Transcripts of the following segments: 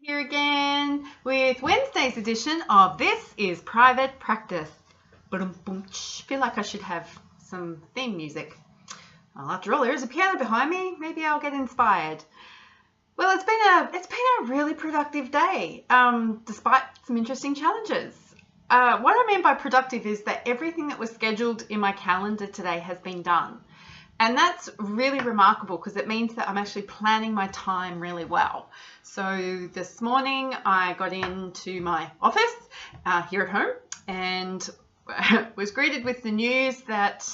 Here again with Wednesday's edition of This is Private Practice. Feel like I should have some theme music. Well, after all, there is a piano behind me. Maybe I'll get inspired. Well, it's been a really productive day, despite some interesting challenges. What I mean by productive is that everything that was scheduled in my calendar today has been done. And that's really remarkable because it means that I'm actually planning my time really well. So this morning I got into my office here at home and was greeted with the news that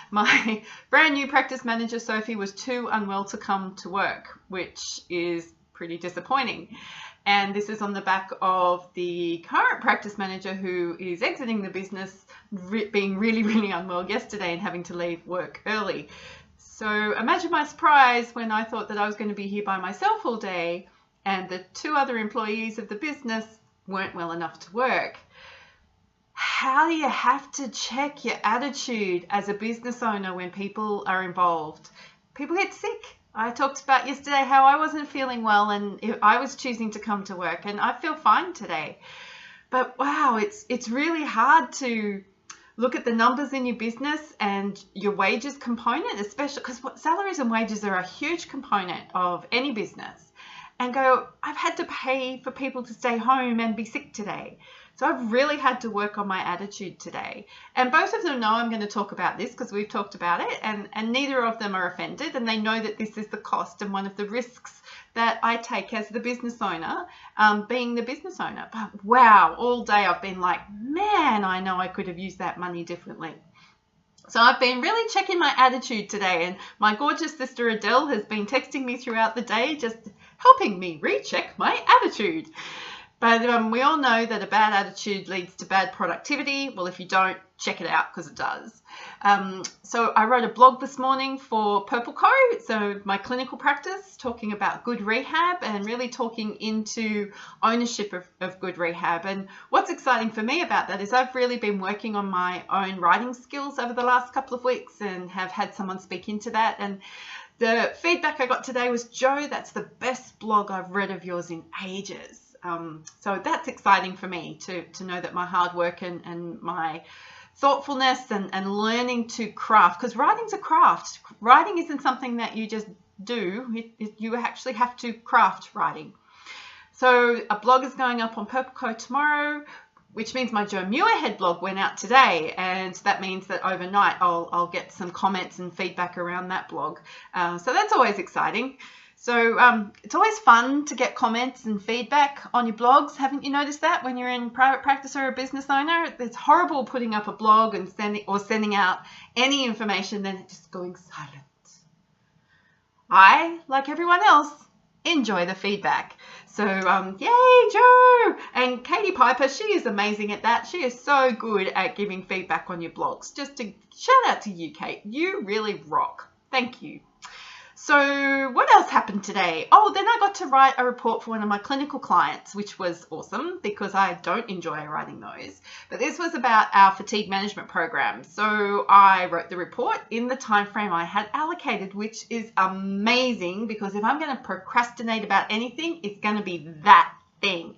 my brand new practice manager, Sophie, was too unwell to come to work, which is pretty disappointing. And this is on the back of the current practice manager who is exiting the business being really unwell yesterday and having to leave work early. So imagine my surprise when I thought that I was going to be here by myself all day and the two other employees of the business weren't well enough to work. How do you have to check your attitude as a business owner when people are involved? People get sick. I talked about yesterday how I wasn't feeling well and I was choosing to come to work, and I feel fine today. But wow, it's really hard to look at the numbers in your business and your wages component, especially because salaries and wages are a huge component of any business, and go, I've had to pay for people to stay home and be sick today. So I've really had to work on my attitude today. And both of them know I'm going to talk about this because we've talked about it, and neither of them are offended, and they know that this is the cost and one of the risks that I take as the business owner, being the business owner. But wow, all day I've been like, man, I know I could have used that money differently. So I've been really checking my attitude today, and my gorgeous sister Adele has been texting me throughout the day, just helping me recheck my attitude. But we all know that a bad attitude leads to bad productivity. Well, if you don't, check it out because it does. So I wrote a blog this morning for Purple Co, so my clinical practice, talking about good rehab and really talking into ownership of good rehab. And what's exciting for me about that is I've really been working on my own writing skills over the last couple of weeks and have had someone speak into that. And the feedback I got today was, Jo, that's the best blog I've read of yours in ages. So that's exciting for me to know that my hard work and my thoughtfulness and learning to craft, because writing's a craft. Writing isn't something that you just do. You actually have to craft writing. So a blog is going up on Purple Co tomorrow, which means my Jo Muirhead blog went out today, and that means that overnight I'll get some comments and feedback around that blog. So that's always exciting. So it's always fun to get comments and feedback on your blogs. Haven't you noticed that when you're in private practice or a business owner? It's horrible putting up a blog and sending out any information, then just going silent. I, like everyone else, enjoy the feedback. So yay, Jo! And Katie Piper, she is amazing at that. She is so good at giving feedback on your blogs. Just a shout out to you, Kate. You really rock. Thank you. So what else happened today? Oh, then I got to write a report for one of my clinical clients, which was awesome because I don't enjoy writing those. But this was about our fatigue management program. So I wrote the report in the time frame I had allocated, which is amazing because if I'm going to procrastinate about anything, it's going to be that thing.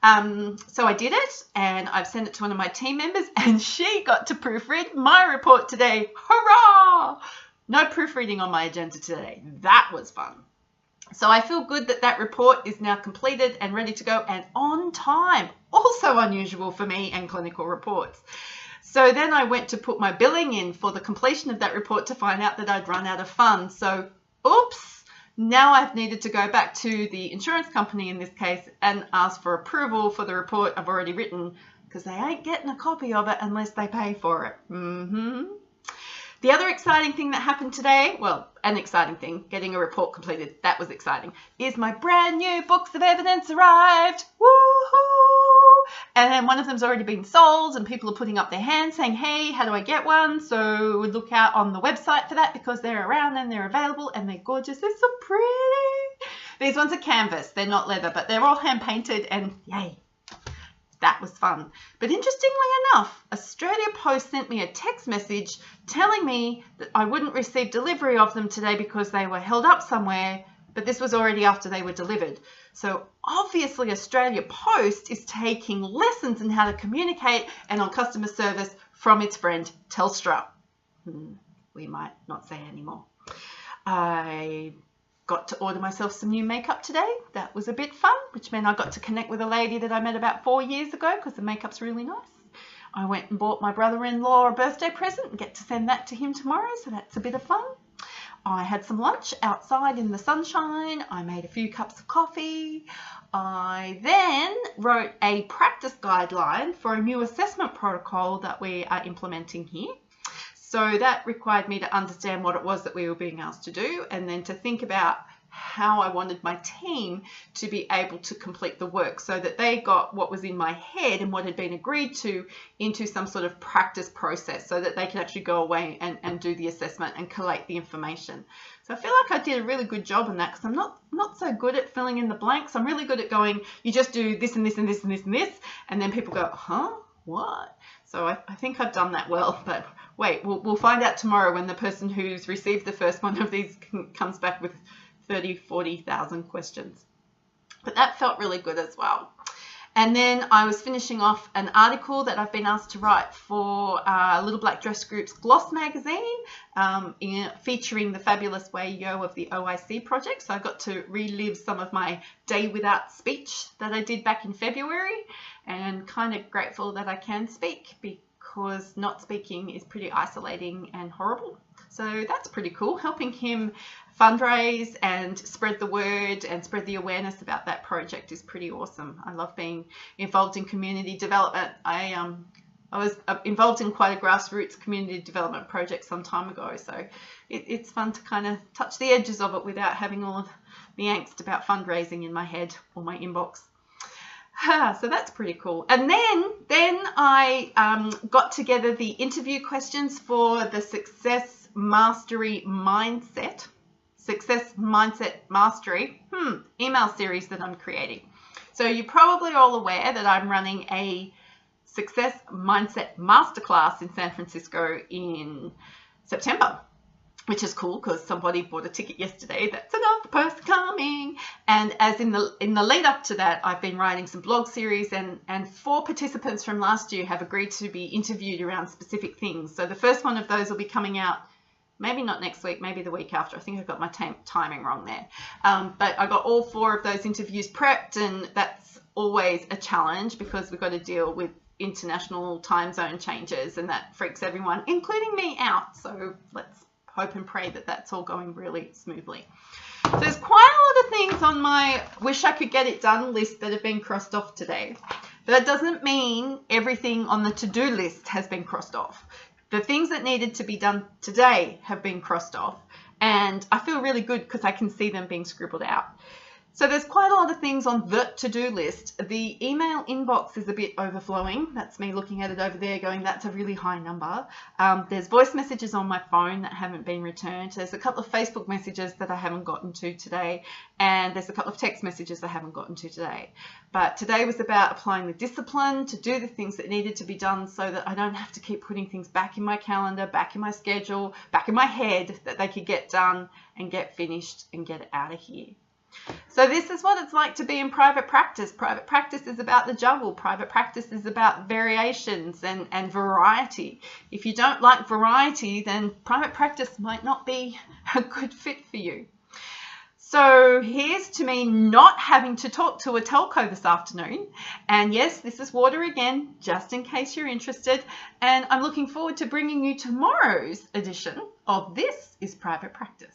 So I did it, and I've sent it to one of my team members, and she got to proofread my report today. Hurrah! No proofreading on my agenda today. That was fun. So I feel good that that report is now completed and ready to go and on time. Also unusual for me and clinical reports. So then I went to put my billing in for the completion of that report to find out that I'd run out of funds. So, oops, now I've needed to go back to the insurance company in this case and ask for approval for the report I've already written because they ain't getting a copy of it unless they pay for it. The other exciting thing that happened today, well, an exciting thing, getting a report completed, that was exciting, is my brand new books of evidence arrived. Woohoo! And one of them's already been sold and people are putting up their hands saying, hey, how do I get one? So look out on the website for that because they're around and they're available and they're gorgeous. They're so pretty. These ones are canvas. They're not leather, but they're all hand painted and yay. That was fun. But interestingly enough, Australia Post sent me a text message telling me that I wouldn't receive delivery of them today because they were held up somewhere, but this was already after they were delivered. So obviously Australia Post is taking lessons in how to communicate and on customer service from its friend Telstra. We might not say anymore. I got to order myself some new makeup today. That was a bit fun, which meant I got to connect with a lady that I met about 4 years ago because the makeup's really nice. I went and bought my brother-in-law a birthday present and get to send that to him tomorrow, so that's a bit of fun. I had some lunch outside in the sunshine. I made a few cups of coffee. I then wrote a practice guideline for a new assessment protocol that we are implementing here. So that required me to understand what it was that we were being asked to do, and then to think about how I wanted my team to be able to complete the work so that they got what was in my head and what had been agreed to into some sort of practice process so that they could actually go away and do the assessment and collate the information. So I feel like I did a really good job on that because I'm not so good at filling in the blanks. I'm really good at going, you just do this and this and this and this and this, and then people go, huh, what? So I think I've done that well, but wait, we'll find out tomorrow when the person who's received the first one of these comes back with 30, 40,000 questions. But that felt really good as well. And then I was finishing off an article that I've been asked to write for Little Black Dress Group's Gloss magazine, featuring the fabulous Wei Yo of the OIC project. So I got to relive some of my day without speech that I did back in February, and kind of grateful that I can speak because not speaking is pretty isolating and horrible. So that's pretty cool, helping him fundraise and spread the word and spread the awareness about that project is pretty awesome. I love being involved in community development. I was involved in quite a grassroots community development project some time ago, so it's fun to kind of touch the edges of it without having all of the angst about fundraising in my head or my inbox. So that's pretty cool. And then I got together the interview questions for the Success Mastery Mindset. Success Mindset Mastery email series that I'm creating. So you're probably all aware that I'm running a Success Mindset Masterclass in San Francisco in September, which is cool because somebody bought a ticket yesterday. That's another person coming. And as in the lead up to that, I've been writing some blog series, and 4 participants from last year have agreed to be interviewed around specific things. So the first one of those will be coming out maybe not next week, maybe the week after. I think I got my timing wrong there. But I got all 4 of those interviews prepped, and that's always a challenge because we've got to deal with international time zone changes, and that freaks everyone, including me, out. So let's hope and pray that that's all going really smoothly. So there's quite a lot of things on my wish I could get it done list that have been crossed off today. But that doesn't mean everything on the to-do list has been crossed off. The things that needed to be done today have been crossed off, and I feel really good because I can see them being scribbled out. So there's quite a lot of things on the to-do list. The email inbox is a bit overflowing. That's me looking at it over there going, that's a really high number. There's voice messages on my phone that haven't been returned. There's a couple of Facebook messages that I haven't gotten to today. And there's a couple of text messages I haven't gotten to today. But today was about applying the discipline to do the things that needed to be done so that I don't have to keep putting things back in my calendar, back in my schedule, back in my head, that they could get done and get finished and get out of here. So this is what it's like to be in private practice. Private practice is about the juggle. Private practice is about variations and variety. If you don't like variety, then private practice might not be a good fit for you. So here's to me not having to talk to a telco this afternoon. And yes, this is water again, just in case you're interested. And I'm looking forward to bringing you tomorrow's edition of This is Private Practice.